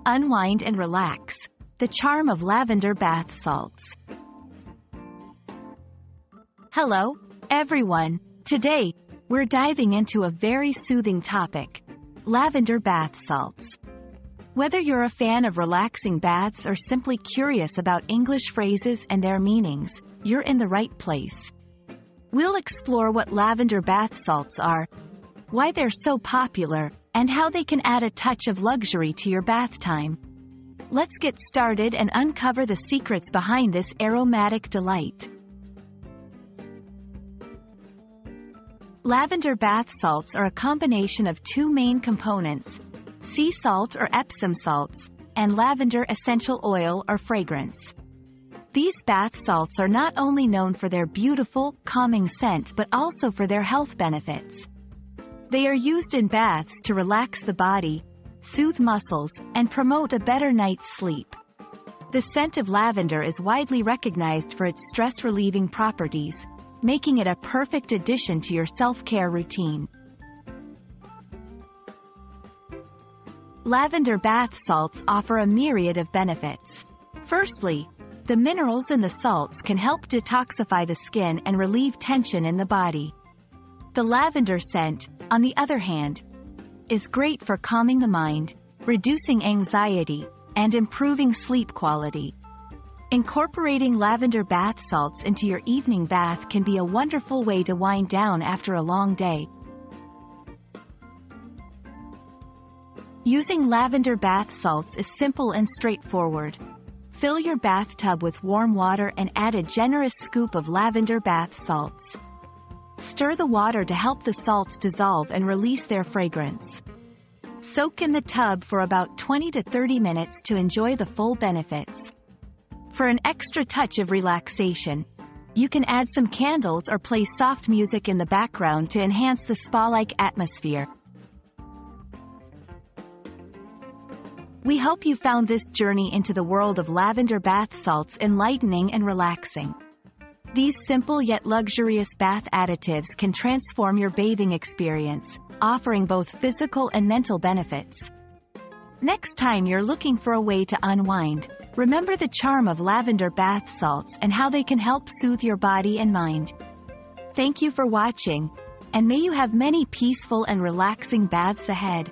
Unwind and relax. The charm of lavender bath salts. Hello, everyone. Today, we're diving into a very soothing topic: lavender bath salts. Whether you're a fan of relaxing baths or simply curious about English phrases and their meanings, you're in the right place. We'll explore what lavender bath salts are, why they're so popular, and how they can add a touch of luxury to your bath time. Let's get started and uncover the secrets behind this aromatic delight. Lavender bath salts are a combination of two main components: sea salt or Epsom salts, and lavender essential oil or fragrance. These bath salts are not only known for their beautiful, calming scent but also for their health benefits. They are used in baths to relax the body, soothe muscles, and promote a better night's sleep. The scent of lavender is widely recognized for its stress-relieving properties, making it a perfect addition to your self-care routine. Lavender bath salts offer a myriad of benefits. Firstly, the minerals in the salts can help detoxify the skin and relieve tension in the body. The lavender scent, on the other hand, is great for calming the mind, reducing anxiety, and improving sleep quality. Incorporating lavender bath salts into your evening bath can be a wonderful way to wind down after a long day. Using lavender bath salts is simple and straightforward. Fill your bathtub with warm water and add a generous scoop of lavender bath salts. Stir the water to help the salts dissolve and release their fragrance. Soak in the tub for about 20 to 30 minutes to enjoy the full benefits. For an extra touch of relaxation, you can add some candles or play soft music in the background to enhance the spa-like atmosphere. We hope you found this journey into the world of lavender bath salts enlightening and relaxing. These simple yet luxurious bath additives can transform your bathing experience, offering both physical and mental benefits. Next time you're looking for a way to unwind, remember the charm of lavender bath salts and how they can help soothe your body and mind. Thank you for watching, and may you have many peaceful and relaxing baths ahead.